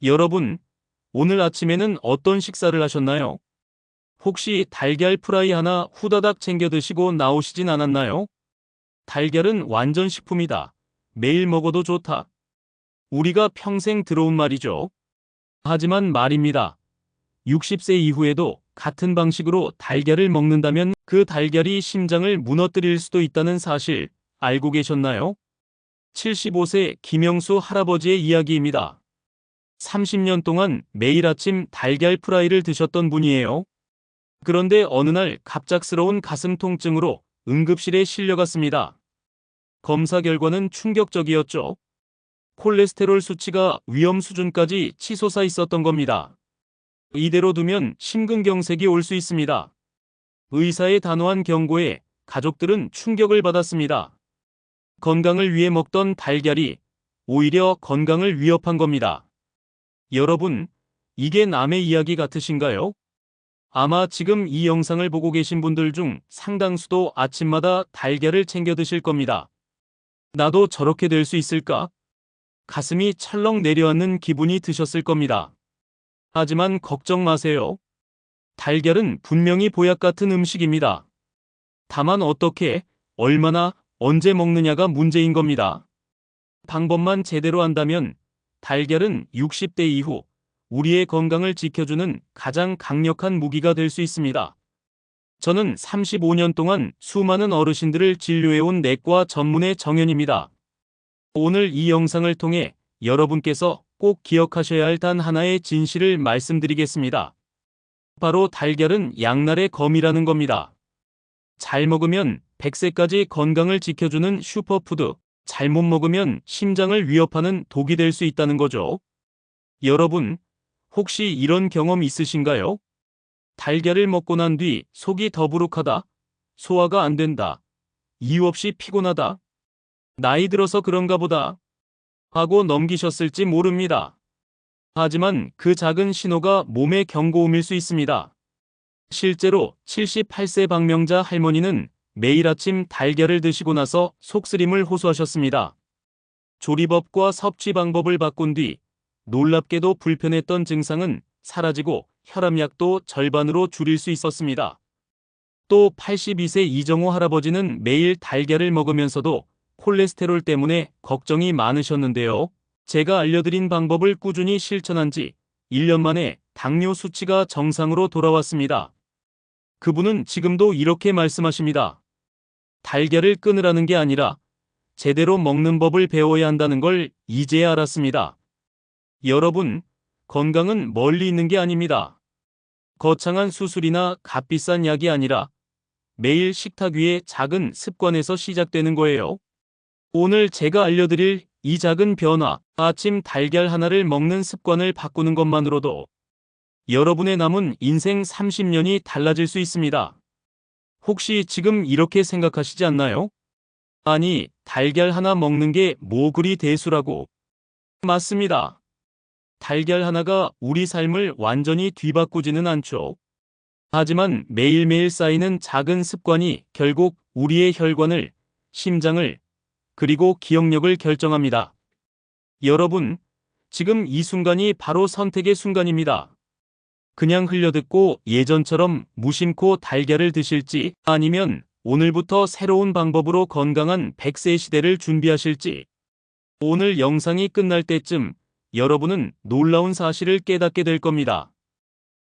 여러분, 오늘 아침에는 어떤 식사를 하셨나요? 혹시 달걀 프라이 하나 후다닥 챙겨 드시고 나오시진 않았나요? 달걀은 완전 식품이다. 매일 먹어도 좋다. 우리가 평생 들어온 말이죠. 하지만 말입니다. 60세 이후에도 같은 방식으로 달걀을 먹는다면 그 달걀이 심장을 무너뜨릴 수도 있다는 사실 알고 계셨나요? 75세 김영수 할아버지의 이야기입니다. 30년 동안 매일 아침 달걀 프라이를 드셨던 분이에요. 그런데 어느 날 갑작스러운 가슴 통증으로 응급실에 실려갔습니다. 검사 결과는 충격적이었죠. 콜레스테롤 수치가 위험 수준까지 치솟아 있었던 겁니다. 이대로 두면 심근경색이 올 수 있습니다. 의사의 단호한 경고에 가족들은 충격을 받았습니다. 건강을 위해 먹던 달걀이 오히려 건강을 위협한 겁니다. 여러분, 이게 남의 이야기 같으신가요? 아마 지금 이 영상을 보고 계신 분들 중 상당수도 아침마다 달걀을 챙겨 드실 겁니다. 나도 저렇게 될 수 있을까? 가슴이 철렁 내려앉는 기분이 드셨을 겁니다. 하지만 걱정 마세요. 달걀은 분명히 보약 같은 음식입니다. 다만 어떻게, 얼마나, 언제 먹느냐가 문제인 겁니다. 방법만 제대로 한다면 달걀은 60대 이후 우리의 건강을 지켜주는 가장 강력한 무기가 될 수 있습니다. 저는 35년 동안 수많은 어르신들을 진료해온 내과 전문의 정연입니다. 오늘 이 영상을 통해 여러분께서 꼭 기억하셔야 할 단 하나의 진실을 말씀드리겠습니다. 바로 달걀은 양날의 검이라는 겁니다. 잘 먹으면 100세까지 건강을 지켜주는 슈퍼푸드, 잘못 먹으면 심장을 위협하는 독이 될 수 있다는 거죠. 여러분, 혹시 이런 경험 있으신가요? 달걀을 먹고 난 뒤 속이 더부룩하다, 소화가 안 된다, 이유 없이 피곤하다, 나이 들어서 그런가 보다 하고 넘기셨을지 모릅니다. 하지만 그 작은 신호가 몸의 경고음일 수 있습니다. 실제로 78세 박명자 할머니는 매일 아침 달걀을 드시고 나서 속쓰림을 호소하셨습니다. 조리법과 섭취 방법을 바꾼 뒤 놀랍게도 불편했던 증상은 사라지고 혈압약도 절반으로 줄일 수 있었습니다. 또 82세 이정호 할아버지는 매일 달걀을 먹으면서도 콜레스테롤 때문에 걱정이 많으셨는데요. 제가 알려드린 방법을 꾸준히 실천한 지 1년 만에 당뇨 수치가 정상으로 돌아왔습니다. 그분은 지금도 이렇게 말씀하십니다. 달걀을 끊으라는 게 아니라 제대로 먹는 법을 배워야 한다는 걸 이제야 알았습니다. 여러분, 건강은 멀리 있는 게 아닙니다. 거창한 수술이나 값비싼 약이 아니라 매일 식탁 위의 작은 습관에서 시작되는 거예요. 오늘 제가 알려드릴 이 작은 변화, 아침 달걀 하나를 먹는 습관을 바꾸는 것만으로도 여러분의 남은 인생 30년이 달라질 수 있습니다. 혹시 지금 이렇게 생각하시지 않나요? 아니, 달걀 하나 먹는 게 뭐 그리 대수라고. 맞습니다. 달걀 하나가 우리 삶을 완전히 뒤바꾸지는 않죠. 하지만 매일매일 쌓이는 작은 습관이 결국 우리의 혈관을, 심장을, 그리고 기억력을 결정합니다. 여러분, 지금 이 순간이 바로 선택의 순간입니다. 그냥 흘려듣고 예전처럼 무심코 달걀을 드실지 아니면 오늘부터 새로운 방법으로 건강한 100세 시대를 준비하실지. 오늘 영상이 끝날 때쯤 여러분은 놀라운 사실을 깨닫게 될 겁니다.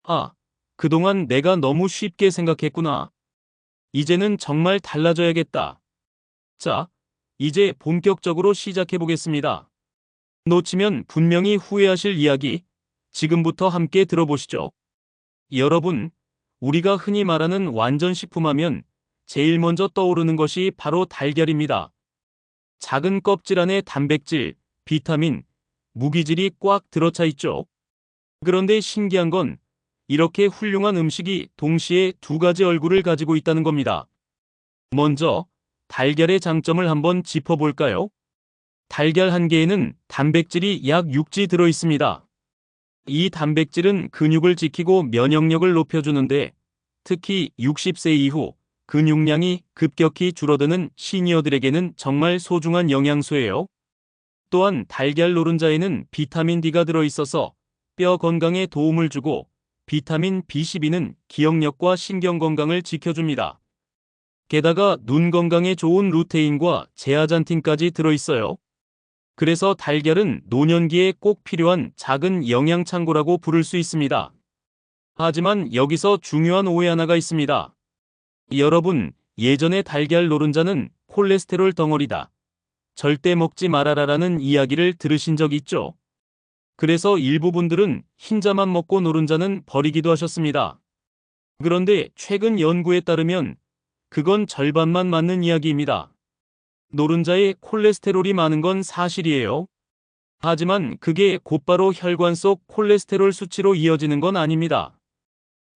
아, 그동안 내가 너무 쉽게 생각했구나. 이제는 정말 달라져야겠다. 자, 이제 본격적으로 시작해 보겠습니다. 놓치면 분명히 후회하실 이야기, 지금부터 함께 들어보시죠. 여러분, 우리가 흔히 말하는 완전식품하면 제일 먼저 떠오르는 것이 바로 달걀입니다. 작은 껍질 안에 단백질, 비타민, 무기질이 꽉 들어차 있죠. 그런데 신기한 건 이렇게 훌륭한 음식이 동시에 두 가지 얼굴을 가지고 있다는 겁니다. 먼저 달걀의 장점을 한번 짚어볼까요? 달걀 한 개에는 단백질이 약 6지 들어 있습니다. 이 단백질은 근육을 지키고 면역력을 높여주는데 특히 60세 이후 근육량이 급격히 줄어드는 시니어들에게는 정말 소중한 영양소예요. 또한 달걀 노른자에는 비타민 D가 들어있어서 뼈 건강에 도움을 주고 비타민 B12는 기억력과 신경 건강을 지켜줍니다. 게다가 눈 건강에 좋은 루테인과 제아잔틴까지 들어있어요. 그래서 달걀은 노년기에 꼭 필요한 작은 영양 창고라고 부를 수 있습니다. 하지만 여기서 중요한 오해 하나가 있습니다. 여러분, 예전에 달걀 노른자는 콜레스테롤 덩어리다, 절대 먹지 말아라라는 이야기를 들으신 적 있죠? 그래서 일부 분들은 흰자만 먹고 노른자는 버리기도 하셨습니다. 그런데 최근 연구에 따르면 그건 절반만 맞는 이야기입니다. 노른자에 콜레스테롤이 많은 건 사실이에요. 하지만 그게 곧바로 혈관 속 콜레스테롤 수치로 이어지는 건 아닙니다.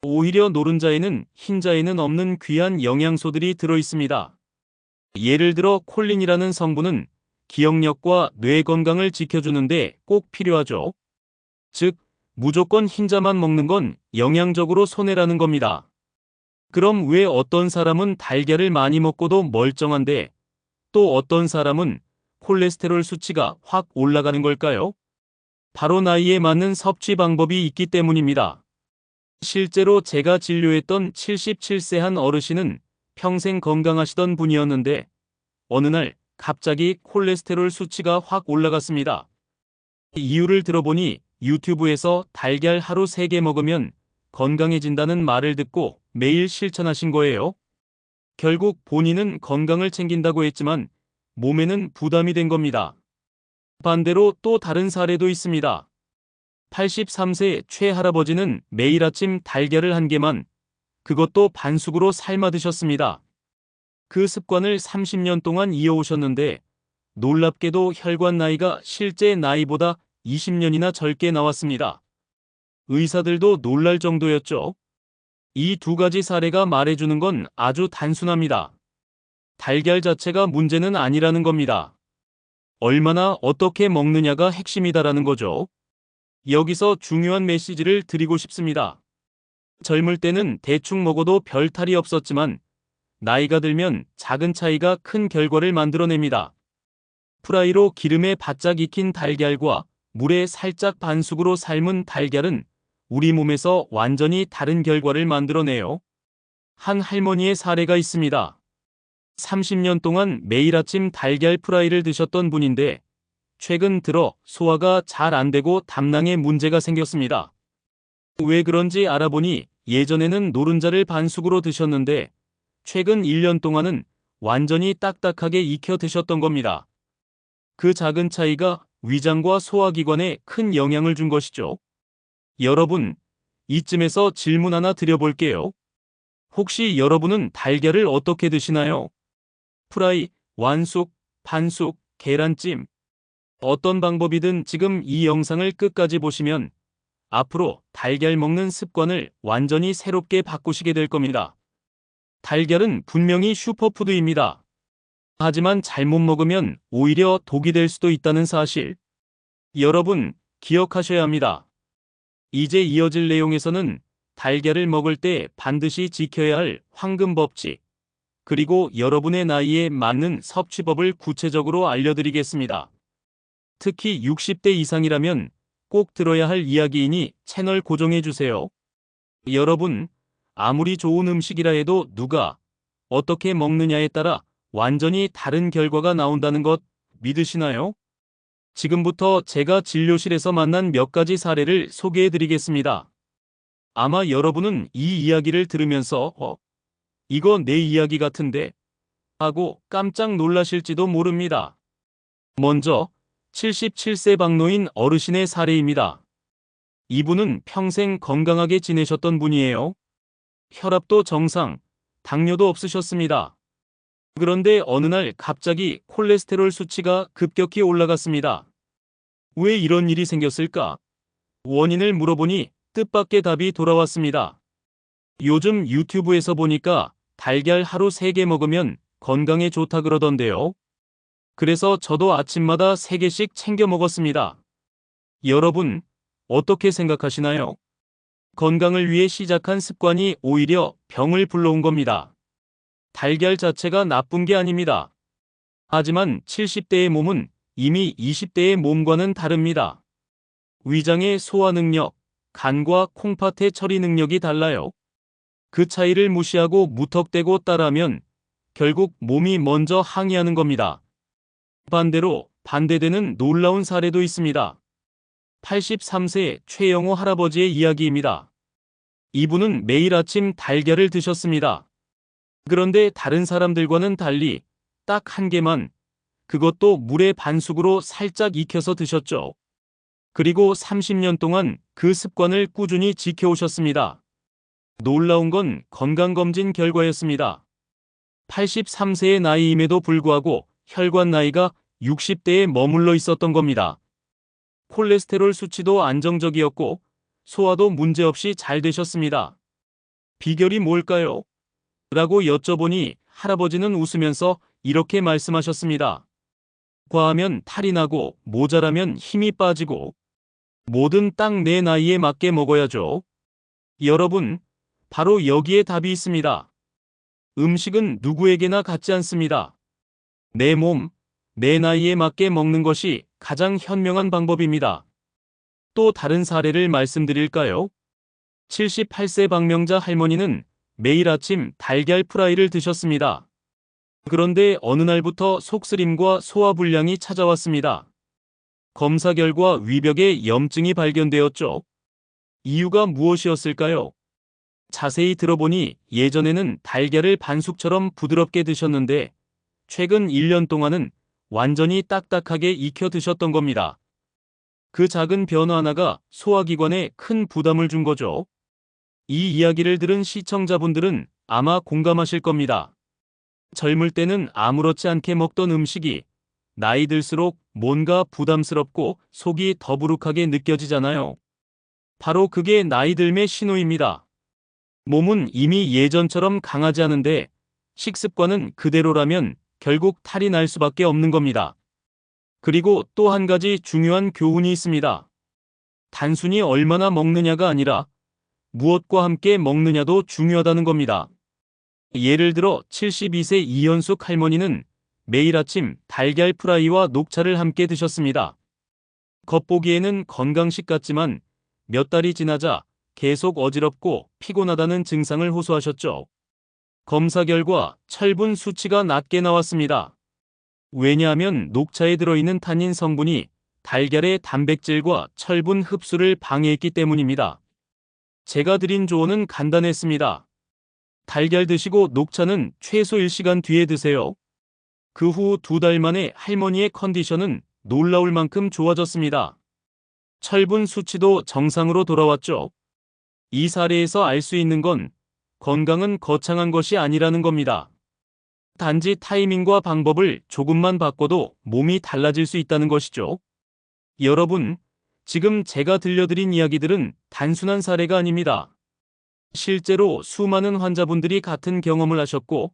오히려 노른자에는 흰자에는 없는 귀한 영양소들이 들어있습니다. 예를 들어 콜린이라는 성분은 기억력과 뇌 건강을 지켜주는데 꼭 필요하죠. 즉, 무조건 흰자만 먹는 건 영양적으로 손해라는 겁니다. 그럼 왜 어떤 사람은 달걀을 많이 먹고도 멀쩡한데 또 어떤 사람은 콜레스테롤 수치가 확 올라가는 걸까요? 바로 나이에 맞는 섭취 방법이 있기 때문입니다. 실제로 제가 진료했던 77세 한 어르신은 평생 건강하시던 분이었는데 어느 날 갑자기 콜레스테롤 수치가 확 올라갔습니다. 이유를 들어보니 유튜브에서 달걀 하루 3개 먹으면 건강해진다는 말을 듣고 매일 실천하신 거예요. 결국 본인은 건강을 챙긴다고 했지만 몸에는 부담이 된 겁니다. 반대로 또 다른 사례도 있습니다. 83세 최할아버지는 매일 아침 달걀을 1개만, 그것도 반숙으로 삶아 드셨습니다. 그 습관을 30년 동안 이어오셨는데 놀랍게도 혈관 나이가 실제 나이보다 20년이나 젊게 나왔습니다. 의사들도 놀랄 정도였죠. 이 2가지 사례가 말해주는 건 아주 단순합니다. 달걀 자체가 문제는 아니라는 겁니다. 얼마나 어떻게 먹느냐가 핵심이다라는 거죠. 여기서 중요한 메시지를 드리고 싶습니다. 젊을 때는 대충 먹어도 별 탈이 없었지만 나이가 들면 작은 차이가 큰 결과를 만들어냅니다. 프라이로 기름에 바짝 익힌 달걀과 물에 살짝 반숙으로 삶은 달걀은 우리 몸에서 완전히 다른 결과를 만들어내요. 한 할머니의 사례가 있습니다. 30년 동안 매일 아침 달걀 프라이를 드셨던 분인데 최근 들어 소화가 잘 안 되고 담낭에 문제가 생겼습니다. 왜 그런지 알아보니 예전에는 노른자를 반숙으로 드셨는데 최근 1년 동안은 완전히 딱딱하게 익혀 드셨던 겁니다. 그 작은 차이가 위장과 소화기관에 큰 영향을 준 것이죠. 여러분, 이쯤에서 질문 하나 드려볼게요. 혹시 여러분은 달걀을 어떻게 드시나요? 프라이, 완숙, 반숙, 계란찜. 어떤 방법이든 지금 이 영상을 끝까지 보시면 앞으로 달걀 먹는 습관을 완전히 새롭게 바꾸시게 될 겁니다. 달걀은 분명히 슈퍼푸드입니다. 하지만 잘못 먹으면 오히려 독이 될 수도 있다는 사실. 여러분, 기억하셔야 합니다. 이제 이어질 내용에서는 달걀을 먹을 때 반드시 지켜야 할 황금 법칙, 그리고 여러분의 나이에 맞는 섭취법을 구체적으로 알려드리겠습니다. 특히 60대 이상이라면 꼭 들어야 할 이야기이니 채널 고정해주세요. 여러분, 아무리 좋은 음식이라 해도 누가 어떻게 먹느냐에 따라 완전히 다른 결과가 나온다는 것 믿으시나요? 지금부터 제가 진료실에서 만난 몇 가지 사례를 소개해드리겠습니다. 아마 여러분은 이 이야기를 들으면서 이거 내 이야기 같은데? 하고 깜짝 놀라실지도 모릅니다. 먼저 77세 박노인 어르신의 사례입니다. 이분은 평생 건강하게 지내셨던 분이에요. 혈압도 정상, 당뇨도 없으셨습니다. 그런데 어느 날 갑자기 콜레스테롤 수치가 급격히 올라갔습니다. 왜 이런 일이 생겼을까? 원인을 물어보니 뜻밖의 답이 돌아왔습니다. 요즘 유튜브에서 보니까 달걀 하루 3개 먹으면 건강에 좋다 그러던데요. 그래서 저도 아침마다 3개씩 챙겨 먹었습니다. 여러분, 어떻게 생각하시나요? 건강을 위해 시작한 습관이 오히려 병을 불러온 겁니다. 달걀 자체가 나쁜 게 아닙니다. 하지만 70대의 몸은 이미 20대의 몸과는 다릅니다. 위장의 소화 능력, 간과 콩팥의 처리 능력이 달라요. 그 차이를 무시하고 무턱대고 따라하면 결국 몸이 먼저 항의하는 겁니다. 반대로 반대되는 놀라운 사례도 있습니다. 83세 최영호 할아버지의 이야기입니다. 이분은 매일 아침 달걀을 드셨습니다. 그런데 다른 사람들과는 달리 딱 한 개만, 그것도 물에 반숙으로 살짝 익혀서 드셨죠. 그리고 30년 동안 그 습관을 꾸준히 지켜오셨습니다. 놀라운 건 건강검진 결과였습니다. 83세의 나이임에도 불구하고 혈관 나이가 60대에 머물러 있었던 겁니다. 콜레스테롤 수치도 안정적이었고 소화도 문제없이 잘 되셨습니다. 비결이 뭘까요? 라고 여쭤보니 할아버지는 웃으면서 이렇게 말씀하셨습니다. 과하면 탈이 나고 모자라면 힘이 빠지고 뭐든 딱 내 나이에 맞게 먹어야죠. 여러분, 바로 여기에 답이 있습니다. 음식은 누구에게나 같지 않습니다. 내 몸, 내 나이에 맞게 먹는 것이 가장 현명한 방법입니다. 또 다른 사례를 말씀드릴까요? 78세 박명자 할머니는 매일 아침 달걀 프라이를 드셨습니다. 그런데 어느 날부터 속쓰림과 소화불량이 찾아왔습니다. 검사 결과 위벽에 염증이 발견되었죠. 이유가 무엇이었을까요? 자세히 들어보니 예전에는 달걀을 반숙처럼 부드럽게 드셨는데 최근 1년 동안은 완전히 딱딱하게 익혀 드셨던 겁니다. 그 작은 변화 하나가 소화기관에 큰 부담을 준 거죠. 이 이야기를 들은 시청자분들은 아마 공감하실 겁니다. 젊을 때는 아무렇지 않게 먹던 음식이 나이 들수록 뭔가 부담스럽고 속이 더부룩하게 느껴지잖아요. 바로 그게 나이 들매 신호입니다. 몸은 이미 예전처럼 강하지 않은데 식습관은 그대로라면 결국 탈이 날 수밖에 없는 겁니다. 그리고 또 한 가지 중요한 교훈이 있습니다. 단순히 얼마나 먹느냐가 아니라 무엇과 함께 먹느냐도 중요하다는 겁니다. 예를 들어 72세 이현숙 할머니는 매일 아침 달걀 프라이와 녹차를 함께 드셨습니다. 겉보기에는 건강식 같지만 몇 달이 지나자 계속 어지럽고 피곤하다는 증상을 호소하셨죠. 검사 결과 철분 수치가 낮게 나왔습니다. 왜냐하면 녹차에 들어있는 타닌 성분이 달걀의 단백질과 철분 흡수를 방해했기 때문입니다. 제가 드린 조언은 간단했습니다. 달걀 드시고 녹차는 최소 1시간 뒤에 드세요. 그 후 2달 만에 할머니의 컨디션은 놀라울 만큼 좋아졌습니다. 철분 수치도 정상으로 돌아왔죠. 이 사례에서 알 수 있는 건 건강은 거창한 것이 아니라는 겁니다. 단지 타이밍과 방법을 조금만 바꿔도 몸이 달라질 수 있다는 것이죠. 여러분, 지금 제가 들려드린 이야기들은 단순한 사례가 아닙니다. 실제로 수많은 환자분들이 같은 경험을 하셨고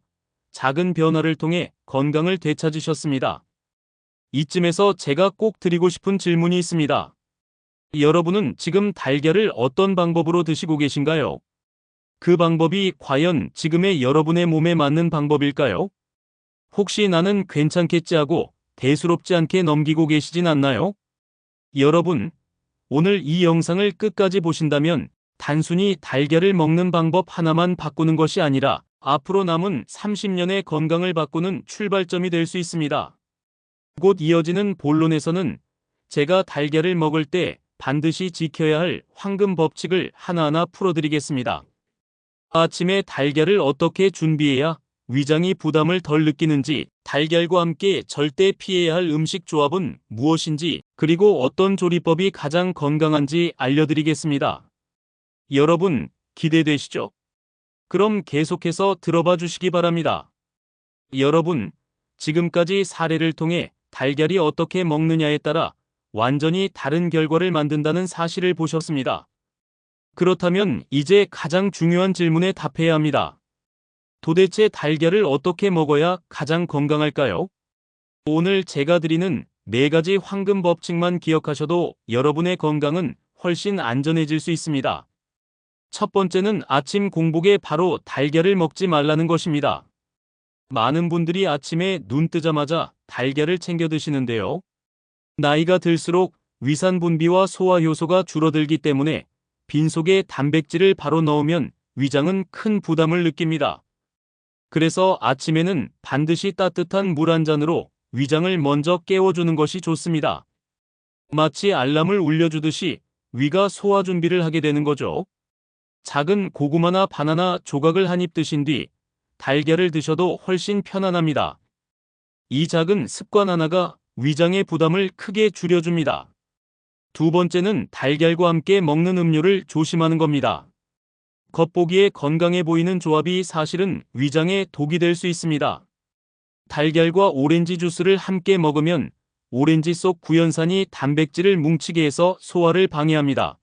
작은 변화를 통해 건강을 되찾으셨습니다. 이쯤에서 제가 꼭 드리고 싶은 질문이 있습니다. 여러분은 지금 달걀을 어떤 방법으로 드시고 계신가요? 그 방법이 과연 지금의 여러분의 몸에 맞는 방법일까요? 혹시 나는 괜찮겠지 하고 대수롭지 않게 넘기고 계시진 않나요? 여러분, 오늘 이 영상을 끝까지 보신다면 단순히 달걀을 먹는 방법 하나만 바꾸는 것이 아니라 앞으로 남은 30년의 건강을 바꾸는 출발점이 될 수 있습니다. 곧 이어지는 본론에서는 제가 달걀을 먹을 때 반드시 지켜야 할 황금 법칙을 하나하나 풀어드리겠습니다. 아침에 달걀을 어떻게 준비해야 위장이 부담을 덜 느끼는지, 달걀과 함께 절대 피해야 할 음식 조합은 무엇인지, 그리고 어떤 조리법이 가장 건강한지 알려드리겠습니다. 여러분, 기대되시죠? 그럼 계속해서 들어봐 주시기 바랍니다. 여러분, 지금까지 사례를 통해 달걀이 어떻게 먹느냐에 따라 완전히 다른 결과를 만든다는 사실을 보셨습니다. 그렇다면 이제 가장 중요한 질문에 답해야 합니다. 도대체 달걀을 어떻게 먹어야 가장 건강할까요? 오늘 제가 드리는 4가지 황금 법칙만 기억하셔도 여러분의 건강은 훨씬 안전해질 수 있습니다. 첫 번째는 아침 공복에 바로 달걀을 먹지 말라는 것입니다. 많은 분들이 아침에 눈 뜨자마자 달걀을 챙겨 드시는데요. 나이가 들수록 위산 분비와 소화 효소가 줄어들기 때문에 빈속에 단백질을 바로 넣으면 위장은 큰 부담을 느낍니다. 그래서 아침에는 반드시 따뜻한 물 한 잔으로 위장을 먼저 깨워주는 것이 좋습니다. 마치 알람을 울려주듯이 위가 소화 준비를 하게 되는 거죠. 작은 고구마나 바나나 조각을 한 입 드신 뒤 달걀을 드셔도 훨씬 편안합니다. 이 작은 습관 하나가 위장의 부담을 크게 줄여줍니다. 두 번째는 달걀과 함께 먹는 음료를 조심하는 겁니다. 겉보기에 건강해 보이는 조합이 사실은 위장에 독이 될 수 있습니다. 달걀과 오렌지 주스를 함께 먹으면 오렌지 속 구연산이 단백질을 뭉치게 해서 소화를 방해합니다.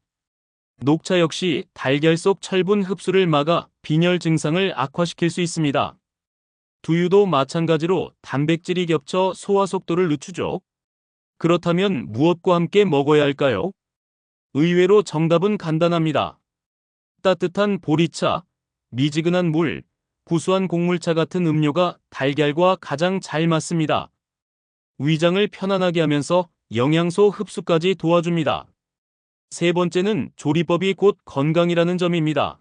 녹차 역시 달걀 속 철분 흡수를 막아 빈혈 증상을 악화시킬 수 있습니다. 두유도 마찬가지로 단백질이 겹쳐 소화 속도를 늦추죠. 그렇다면 무엇과 함께 먹어야 할까요? 의외로 정답은 간단합니다. 따뜻한 보리차, 미지근한 물, 구수한 곡물차 같은 음료가 달걀과 가장 잘 맞습니다. 위장을 편안하게 하면서 영양소 흡수까지 도와줍니다. 세 번째는 조리법이 곧 건강이라는 점입니다.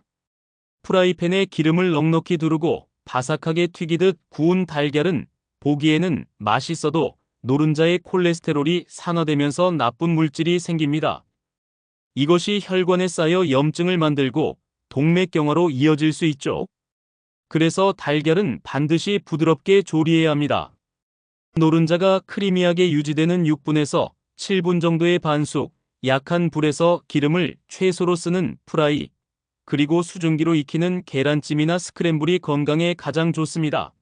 프라이팬에 기름을 넉넉히 두르고 바삭하게 튀기듯 구운 달걀은 보기에는 맛있어도 노른자의 콜레스테롤이 산화되면서 나쁜 물질이 생깁니다. 이것이 혈관에 쌓여 염증을 만들고 동맥경화로 이어질 수 있죠. 그래서 달걀은 반드시 부드럽게 조리해야 합니다. 노른자가 크리미하게 유지되는 6분에서 7분 정도의 반숙, 약한 불에서 기름을 최소로 쓰는 프라이, 그리고 수증기로 익히는 계란찜이나 스크램블이 건강에 가장 좋습니다.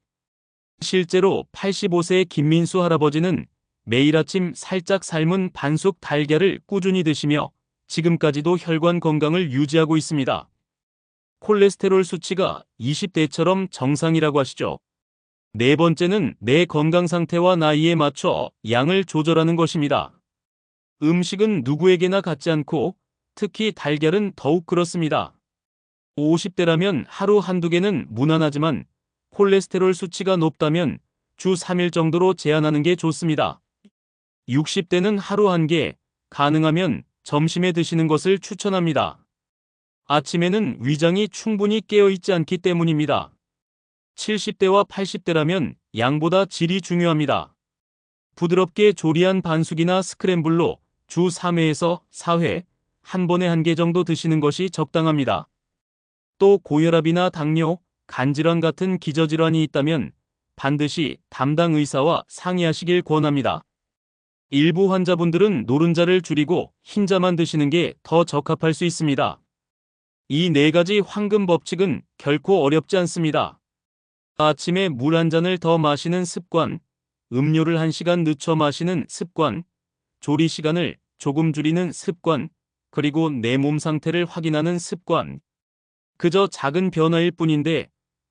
실제로 85세 김민수 할아버지는 매일 아침 살짝 삶은 반숙 달걀을 꾸준히 드시며 지금까지도 혈관 건강을 유지하고 있습니다. 콜레스테롤 수치가 20대처럼 정상이라고 하시죠. 네 번째는 내 건강 상태와 나이에 맞춰 양을 조절하는 것입니다. 음식은 누구에게나 같지 않고 특히 달걀은 더욱 그렇습니다. 50대라면 하루 한두 개는 무난하지만 콜레스테롤 수치가 높다면 주 3일 정도로 제한하는 게 좋습니다. 60대는 하루 한 개, 가능하면 점심에 드시는 것을 추천합니다. 아침에는 위장이 충분히 깨어있지 않기 때문입니다. 70대와 80대라면 양보다 질이 중요합니다. 부드럽게 조리한 반숙이나 스크램블로 주 3회에서 4회, 한 번에 한 개 정도 드시는 것이 적당합니다. 또 고혈압이나 당뇨, 간질환 같은 기저질환이 있다면 반드시 담당 의사와 상의하시길 권합니다. 일부 환자분들은 노른자를 줄이고 흰자만 드시는 게 더 적합할 수 있습니다. 이 네 가지 황금 법칙은 결코 어렵지 않습니다. 아침에 물 한 잔을 더 마시는 습관, 음료를 1시간 늦춰 마시는 습관, 조리 시간을 조금 줄이는 습관, 그리고 내 몸 상태를 확인하는 습관. 그저 작은 변화일 뿐인데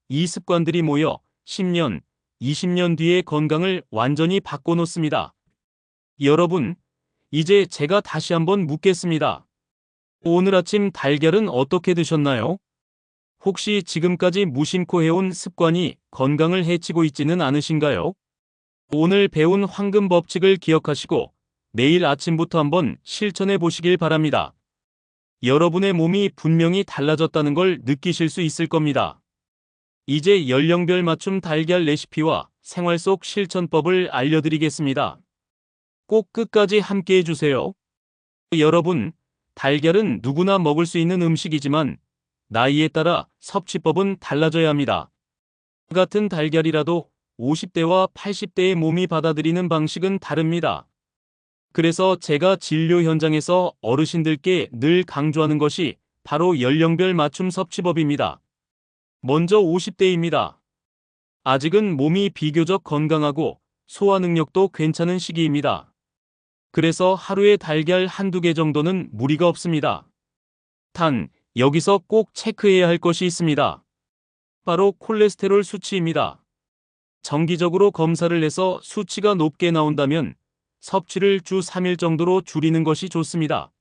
이 습관들이 모여 10년, 20년 뒤의 건강을 완전히 바꿔놓습니다. 여러분, 이제 제가 다시 한번 묻겠습니다. 오늘 아침 달걀은 어떻게 드셨나요? 혹시 지금까지 무심코 해온 습관이 건강을 해치고 있지는 않으신가요? 오늘 배운 황금 법칙을 기억하시고 내일 아침부터 한번 실천해 보시길 바랍니다. 여러분의 몸이 분명히 달라졌다는 걸 느끼실 수 있을 겁니다. 이제 연령별 맞춤 달걀 레시피와 생활 속 실천법을 알려드리겠습니다. 꼭 끝까지 함께 해주세요. 여러분, 달걀은 누구나 먹을 수 있는 음식이지만 나이에 따라 섭취법은 달라져야 합니다. 같은 달걀이라도 50대와 80대의 몸이 받아들이는 방식은 다릅니다. 그래서 제가 진료 현장에서 어르신들께 늘 강조하는 것이 바로 연령별 맞춤 섭취법입니다. 먼저 50대입니다. 아직은 몸이 비교적 건강하고 소화 능력도 괜찮은 시기입니다. 그래서 하루에 달걀 한두 개 정도는 무리가 없습니다. 단, 여기서 꼭 체크해야 할 것이 있습니다. 바로 콜레스테롤 수치입니다. 정기적으로 검사를 해서 수치가 높게 나온다면 섭취를 주 3일 정도로 줄이는 것이 좋습니다.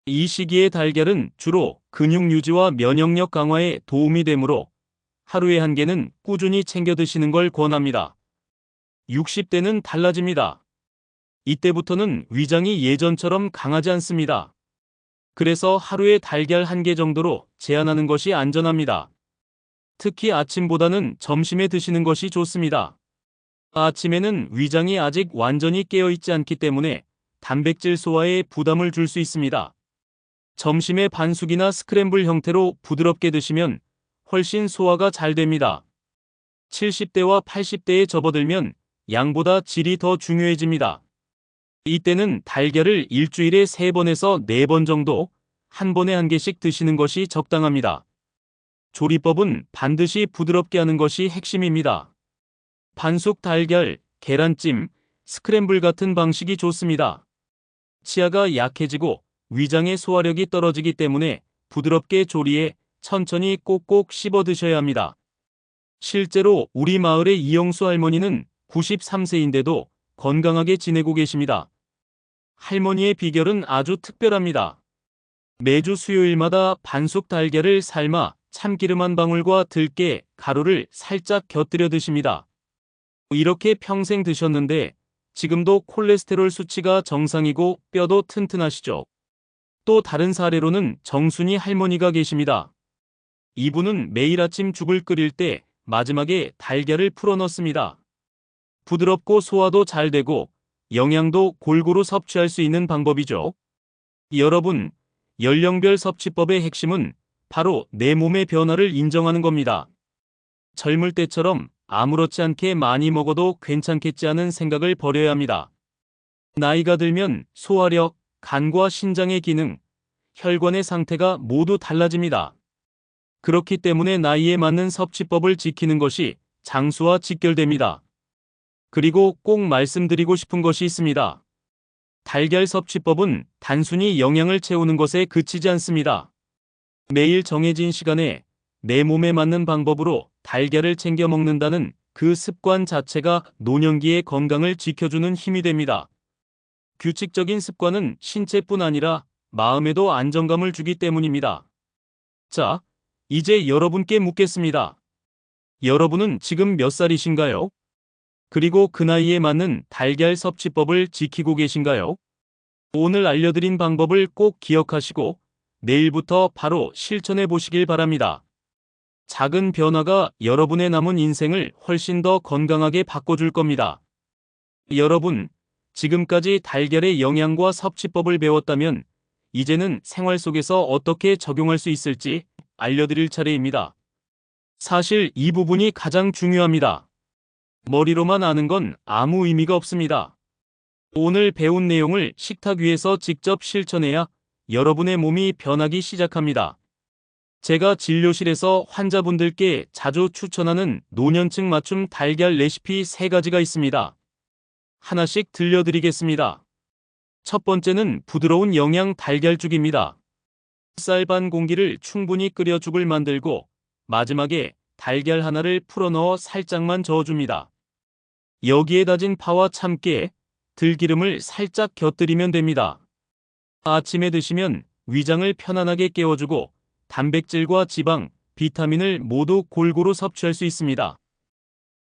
이 시기의 달걀은 주로 근육 유지와 면역력 강화에 도움이 되므로 하루에 한 개는 꾸준히 챙겨 드시는 걸 권합니다. 60대는 달라집니다. 이때부터는 위장이 예전처럼 강하지 않습니다. 그래서 하루에 달걀 1개 정도로 제한하는 것이 안전합니다. 특히 아침보다는 점심에 드시는 것이 좋습니다. 아침에는 위장이 아직 완전히 깨어있지 않기 때문에 단백질 소화에 부담을 줄 수 있습니다. 점심에 반숙이나 스크램블 형태로 부드럽게 드시면 훨씬 소화가 잘 됩니다. 70대와 80대에 접어들면 양보다 질이 더 중요해집니다. 이때는 달걀을 일주일에 3번에서 4번 정도 한 번에 1개씩 드시는 것이 적당합니다. 조리법은 반드시 부드럽게 하는 것이 핵심입니다. 반숙 달걀, 계란찜, 스크램블 같은 방식이 좋습니다. 치아가 약해지고 위장의 소화력이 떨어지기 때문에 부드럽게 조리해 천천히 꼭꼭 씹어 드셔야 합니다. 실제로 우리 마을의 이영수 할머니는 93세인데도 건강하게 지내고 계십니다. 할머니의 비결은 아주 특별합니다. 매주 수요일마다 반숙 달걀을 삶아 참기름 한 방울과 들깨, 가루를 살짝 곁들여 드십니다. 이렇게 평생 드셨는데 지금도 콜레스테롤 수치가 정상이고 뼈도 튼튼하시죠? 또 다른 사례로는 정순이 할머니가 계십니다. 이분은 매일 아침 죽을 끓일 때 마지막에 달걀을 풀어 넣습니다. 부드럽고 소화도 잘 되고 영양도 골고루 섭취할 수 있는 방법이죠. 여러분, 연령별 섭취법의 핵심은 바로 내 몸의 변화를 인정하는 겁니다. 젊을 때처럼 아무렇지 않게 많이 먹어도 괜찮겠지 하는 생각을 버려야 합니다. 나이가 들면 소화력, 간과 신장의 기능, 혈관의 상태가 모두 달라집니다. 그렇기 때문에 나이에 맞는 섭취법을 지키는 것이 장수와 직결됩니다. 그리고 꼭 말씀드리고 싶은 것이 있습니다. 달걀 섭취법은 단순히 영양을 채우는 것에 그치지 않습니다. 매일 정해진 시간에 내 몸에 맞는 방법으로 달걀을 챙겨 먹는다는 그 습관 자체가 노년기의 건강을 지켜주는 힘이 됩니다. 규칙적인 습관은 신체뿐 아니라 마음에도 안정감을 주기 때문입니다. 자, 이제 여러분께 묻겠습니다. 여러분은 지금 몇 살이신가요? 그리고 그 나이에 맞는 달걀 섭취법을 지키고 계신가요? 오늘 알려드린 방법을 꼭 기억하시고 내일부터 바로 실천해 보시길 바랍니다. 작은 변화가 여러분의 남은 인생을 훨씬 더 건강하게 바꿔줄 겁니다. 여러분, 지금까지 달걀의 영양과 섭취법을 배웠다면 이제는 생활 속에서 어떻게 적용할 수 있을지 알려드릴 차례입니다. 사실 이 부분이 가장 중요합니다. 머리로만 아는 건 아무 의미가 없습니다. 오늘 배운 내용을 식탁 위에서 직접 실천해야 여러분의 몸이 변하기 시작합니다. 제가 진료실에서 환자분들께 자주 추천하는 노년층 맞춤 달걀 레시피 3가지가 있습니다. 하나씩 들려드리겠습니다. 첫 번째는 부드러운 영양 달걀죽입니다. 쌀 반 공기를 충분히 끓여 죽을 만들고 마지막에 달걀 하나를 풀어넣어 살짝만 저어줍니다. 여기에 다진 파와 참깨, 들기름을 살짝 곁들이면 됩니다. 아침에 드시면 위장을 편안하게 깨워주고 단백질과 지방, 비타민을 모두 골고루 섭취할 수 있습니다.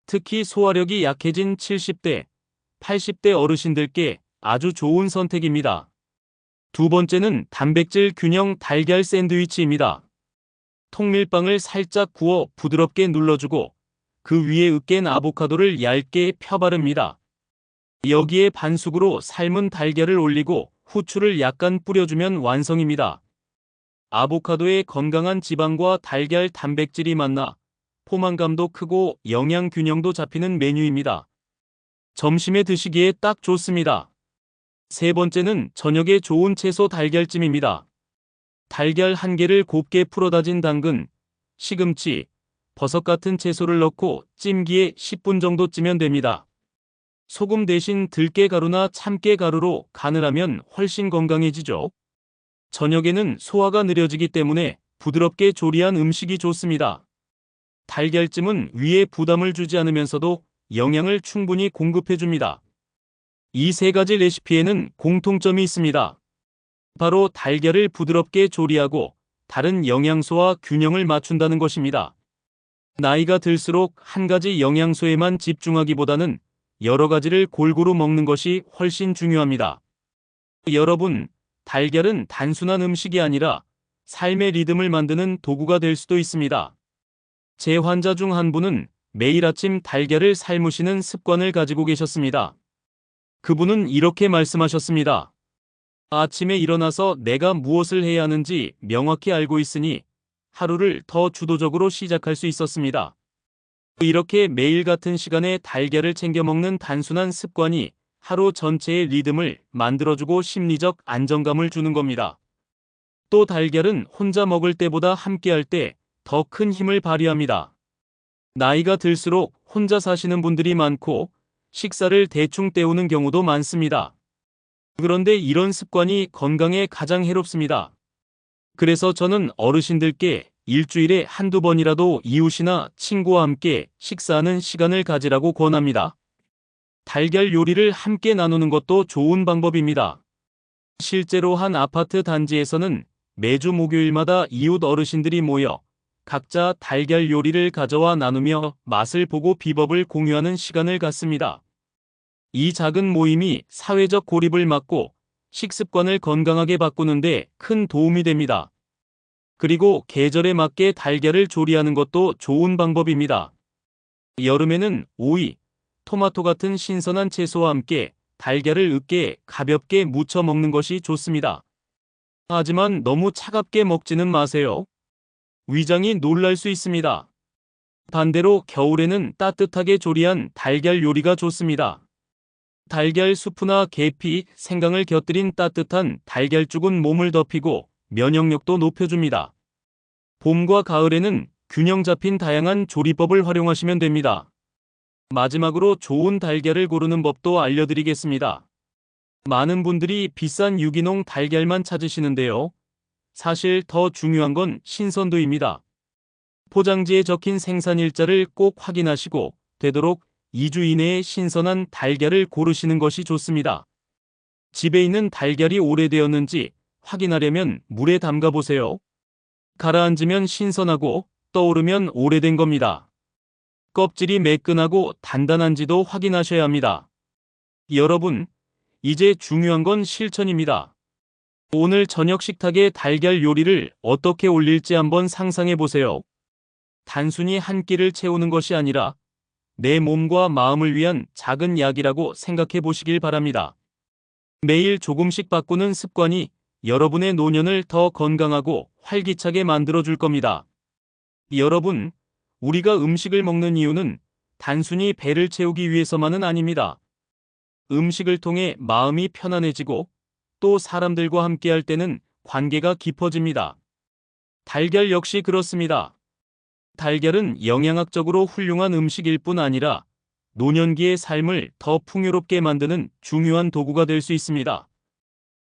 특히 소화력이 약해진 70대, 80대 어르신들께 아주 좋은 선택입니다. 두 번째는 단백질 균형 달걀 샌드위치입니다. 통밀빵을 살짝 구워 부드럽게 눌러주고 그 위에 으깬 아보카도를 얇게 펴바릅니다. 여기에 반숙으로 삶은 달걀을 올리고 후추를 약간 뿌려주면 완성입니다. 아보카도의 건강한 지방과 달걀 단백질이 만나 포만감도 크고 영양 균형도 잡히는 메뉴입니다. 점심에 드시기에 딱 좋습니다. 세 번째는 저녁에 좋은 채소 달걀찜입니다. 달걀 1개를 곱게 풀어 다진 당근, 시금치, 버섯 같은 채소를 넣고 찜기에 10분 정도 찌면 됩니다. 소금 대신 들깨 가루나 참깨 가루로 간을 하면 훨씬 건강해지죠. 저녁에는 소화가 느려지기 때문에 부드럽게 조리한 음식이 좋습니다. 달걀찜은 위에 부담을 주지 않으면서도 영양을 충분히 공급해줍니다. 이 3가지 레시피에는 공통점이 있습니다. 바로 달걀을 부드럽게 조리하고 다른 영양소와 균형을 맞춘다는 것입니다. 나이가 들수록 한 가지 영양소에만 집중하기보다는 여러 가지를 골고루 먹는 것이 훨씬 중요합니다. 여러분, 달걀은 단순한 음식이 아니라 삶의 리듬을 만드는 도구가 될 수도 있습니다. 제 환자 중 한 분은 매일 아침 달걀을 삶으시는 습관을 가지고 계셨습니다. 그분은 이렇게 말씀하셨습니다. 아침에 일어나서 내가 무엇을 해야 하는지 명확히 알고 있으니 하루를 더 주도적으로 시작할 수 있었습니다. 이렇게 매일 같은 시간에 달걀을 챙겨 먹는 단순한 습관이 하루 전체의 리듬을 만들어주고 심리적 안정감을 주는 겁니다. 또 달걀은 혼자 먹을 때보다 함께할 때 더 큰 힘을 발휘합니다. 나이가 들수록 혼자 사시는 분들이 많고 식사를 대충 때우는 경우도 많습니다. 그런데 이런 습관이 건강에 가장 해롭습니다. 그래서 저는 어르신들께 일주일에 한두 번이라도 이웃이나 친구와 함께 식사하는 시간을 가지라고 권합니다. 달걀 요리를 함께 나누는 것도 좋은 방법입니다. 실제로 한 아파트 단지에서는 매주 목요일마다 이웃 어르신들이 모여 각자 달걀 요리를 가져와 나누며 맛을 보고 비법을 공유하는 시간을 갖습니다. 이 작은 모임이 사회적 고립을 막고 식습관을 건강하게 바꾸는데 큰 도움이 됩니다. 그리고 계절에 맞게 달걀을 조리하는 것도 좋은 방법입니다. 여름에는 오이, 토마토 같은 신선한 채소와 함께 달걀을 으깨 가볍게 무쳐 먹는 것이 좋습니다. 하지만 너무 차갑게 먹지는 마세요. 위장이 놀랄 수 있습니다. 반대로 겨울에는 따뜻하게 조리한 달걀 요리가 좋습니다. 달걀 수프나 계피, 생강을 곁들인 따뜻한 달걀죽은 몸을 덮이고 면역력도 높여줍니다. 봄과 가을에는 균형 잡힌 다양한 조리법을 활용하시면 됩니다. 마지막으로 좋은 달걀을 고르는 법도 알려드리겠습니다. 많은 분들이 비싼 유기농 달걀만 찾으시는데요. 사실 더 중요한 건 신선도입니다. 포장지에 적힌 생산일자를 꼭 확인하시고 되도록 2주 이내에 신선한 달걀을 고르시는 것이 좋습니다. 집에 있는 달걀이 오래되었는지 확인하려면 물에 담가 보세요. 가라앉으면 신선하고 떠오르면 오래된 겁니다. 껍질이 매끈하고 단단한지도 확인하셔야 합니다. 여러분, 이제 중요한 건 실천입니다. 오늘 저녁 식탁에 달걀 요리를 어떻게 올릴지 한번 상상해 보세요. 단순히 한 끼를 채우는 것이 아니라 내 몸과 마음을 위한 작은 약이라고 생각해 보시길 바랍니다. 매일 조금씩 바꾸는 습관이 여러분의 노년을 더 건강하고 활기차게 만들어 줄 겁니다. 여러분, 우리가 음식을 먹는 이유는 단순히 배를 채우기 위해서만은 아닙니다. 음식을 통해 마음이 편안해지고 또 사람들과 함께할 때는 관계가 깊어집니다. 달걀 역시 그렇습니다. 달걀은 영양학적으로 훌륭한 음식일 뿐 아니라 노년기의 삶을 더 풍요롭게 만드는 중요한 도구가 될 수 있습니다.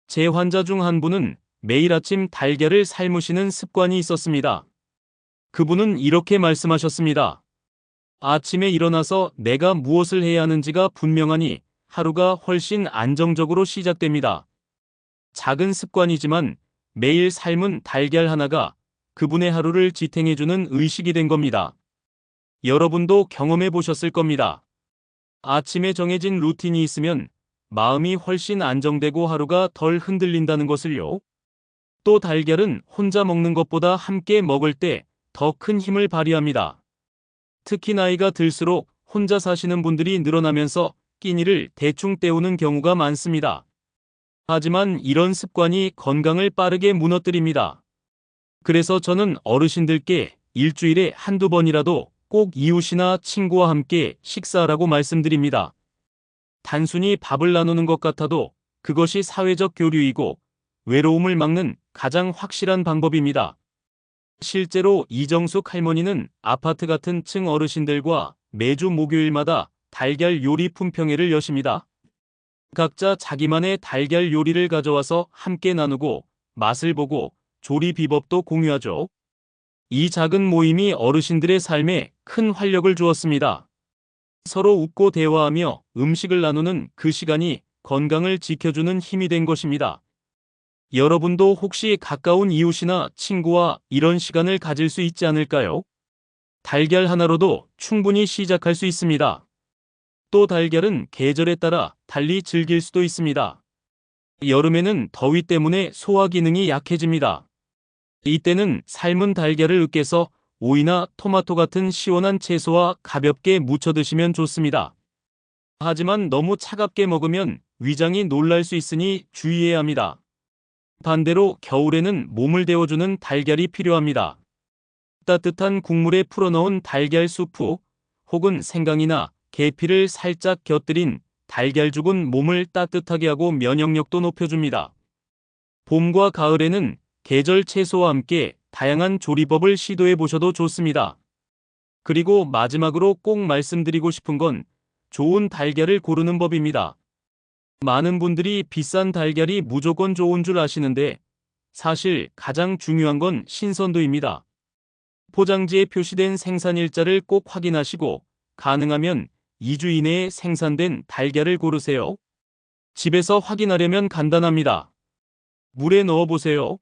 제 환자 중 한 분은 매일 아침 달걀을 삶으시는 습관이 있었습니다. 그분은 이렇게 말씀하셨습니다. 아침에 일어나서 내가 무엇을 해야 하는지가 분명하니 하루가 훨씬 안정적으로 시작됩니다. 작은 습관이지만 매일 삶은 달걀 하나가 그분의 하루를 지탱해주는 의식이 된 겁니다. 여러분도 경험해 보셨을 겁니다. 아침에 정해진 루틴이 있으면 마음이 훨씬 안정되고 하루가 덜 흔들린다는 것을요. 또 달걀은 혼자 먹는 것보다 함께 먹을 때 더 큰 힘을 발휘합니다. 특히 나이가 들수록 혼자 사시는 분들이 늘어나면서 끼니를 대충 때우는 경우가 많습니다. 하지만 이런 습관이 건강을 빠르게 무너뜨립니다. 그래서 저는 어르신들께 일주일에 한두 번이라도 꼭 이웃이나 친구와 함께 식사하라고 말씀드립니다. 단순히 밥을 나누는 것 같아도 그것이 사회적 교류이고 외로움을 막는 가장 확실한 방법입니다. 실제로 이정숙 할머니는 아파트 같은 층 어르신들과 매주 목요일마다 달걀 요리 품평회를 여십니다. 각자 자기만의 달걀 요리를 가져와서 함께 나누고 맛을 보고 조리 비법도 공유하죠. 이 작은 모임이 어르신들의 삶에 큰 활력을 주었습니다. 서로 웃고 대화하며 음식을 나누는 그 시간이 건강을 지켜주는 힘이 된 것입니다. 여러분도 혹시 가까운 이웃이나 친구와 이런 시간을 가질 수 있지 않을까요? 달걀 하나로도 충분히 시작할 수 있습니다. 또 달걀은 계절에 따라 달리 즐길 수도 있습니다. 여름에는 더위 때문에 소화 기능이 약해집니다. 이때는 삶은 달걀을 으깨서 오이나 토마토 같은 시원한 채소와 가볍게 무쳐 드시면 좋습니다. 하지만 너무 차갑게 먹으면 위장이 놀랄 수 있으니 주의해야 합니다. 반대로 겨울에는 몸을 데워주는 달걀이 필요합니다. 따뜻한 국물에 풀어넣은 달걀 수프 혹은 생강이나 계피를 살짝 곁들인 달걀죽은 몸을 따뜻하게 하고 면역력도 높여줍니다. 봄과 가을에는 계절 채소와 함께 다양한 조리법을 시도해 보셔도 좋습니다. 그리고 마지막으로 꼭 말씀드리고 싶은 건 좋은 달걀을 고르는 법입니다. 많은 분들이 비싼 달걀이 무조건 좋은 줄 아시는데 사실 가장 중요한 건 신선도입니다. 포장지에 표시된 생산일자를 꼭 확인하시고 가능하면 2주 이내에 생산된 달걀을 고르세요. 집에서 확인하려면 간단합니다. 물에 넣어보세요.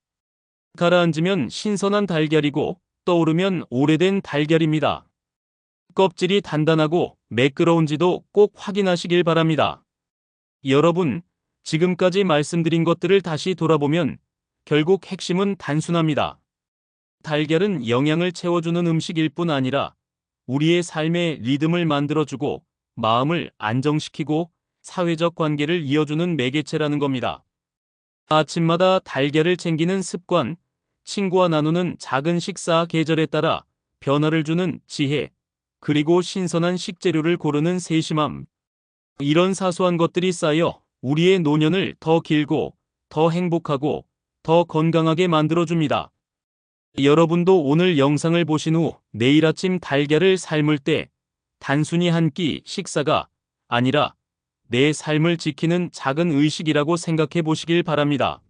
가라앉으면 신선한 달걀이고 떠오르면 오래된 달걀입니다. 껍질이 단단하고 매끄러운지도 꼭 확인하시길 바랍니다. 여러분, 지금까지 말씀드린 것들을 다시 돌아보면 결국 핵심은 단순합니다. 달걀은 영양을 채워주는 음식일 뿐 아니라 우리의 삶의 리듬을 만들어주고 마음을 안정시키고 사회적 관계를 이어주는 매개체라는 겁니다. 아침마다 달걀을 챙기는 습관, 친구와 나누는 작은 식사, 계절에 따라 변화를 주는 지혜, 그리고 신선한 식재료를 고르는 세심함. 이런 사소한 것들이 쌓여 우리의 노년을 더 길고, 더 행복하고, 더 건강하게 만들어줍니다. 여러분도 오늘 영상을 보신 후 내일 아침 달걀을 삶을 때 단순히 한 끼 식사가 아니라 내 삶을 지키는 작은 의식이라고 생각해 보시길 바랍니다.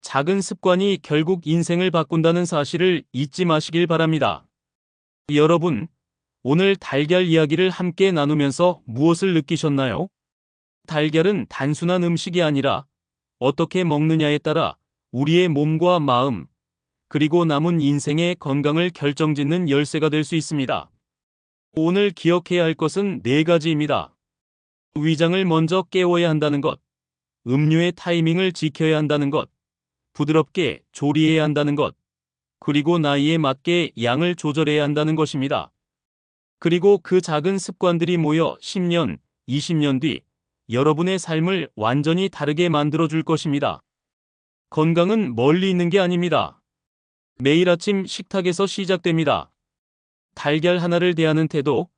작은 습관이 결국 인생을 바꾼다는 사실을 잊지 마시길 바랍니다. 여러분, 오늘 달걀 이야기를 함께 나누면서 무엇을 느끼셨나요? 달걀은 단순한 음식이 아니라 어떻게 먹느냐에 따라 우리의 몸과 마음, 그리고 남은 인생의 건강을 결정짓는 열쇠가 될 수 있습니다. 오늘 기억해야 할 것은 4가지입니다. 위장을 먼저 깨워야 한다는 것, 음료의 타이밍을 지켜야 한다는 것, 부드럽게 조리해야 한다는 것, 그리고 나이에 맞게 양을 조절해야 한다는 것입니다. 그리고 그 작은 습관들이 모여 10년, 20년 뒤 여러분의 삶을 완전히 다르게 만들어줄 것입니다. 건강은 멀리 있는 게 아닙니다. 매일 아침 식탁에서 시작됩니다. 달걀 하나를 대하는 태도,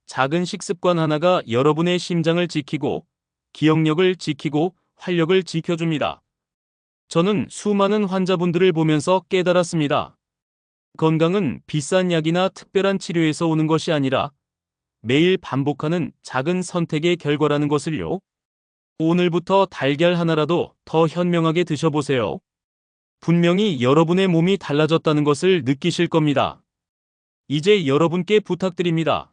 작은 식습관 하나가 여러분의 심장을 지키고 기억력을 지키고 활력을 지켜줍니다. 저는 수많은 환자분들을 보면서 깨달았습니다. 건강은 비싼 약이나 특별한 치료에서 오는 것이 아니라 매일 반복하는 작은 선택의 결과라는 것을요. 오늘부터 달걀 하나라도 더 현명하게 드셔보세요. 분명히 여러분의 몸이 달라졌다는 것을 느끼실 겁니다. 이제 여러분께 부탁드립니다.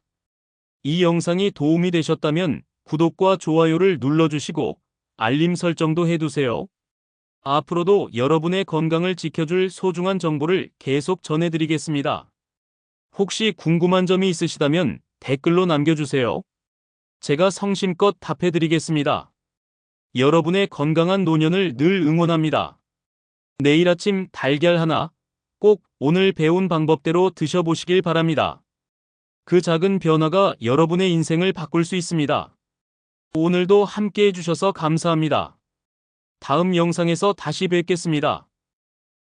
이 영상이 도움이 되셨다면 구독과 좋아요를 눌러주시고 알림 설정도 해두세요. 앞으로도 여러분의 건강을 지켜줄 소중한 정보를 계속 전해드리겠습니다. 혹시 궁금한 점이 있으시다면 댓글로 남겨주세요. 제가 성심껏 답해드리겠습니다. 여러분의 건강한 노년을 늘 응원합니다. 내일 아침 달걀 하나 꼭 오늘 배운 방법대로 드셔보시길 바랍니다. 그 작은 변화가 여러분의 인생을 바꿀 수 있습니다. 오늘도 함께 해주셔서 감사합니다. 다음 영상에서 다시 뵙겠습니다.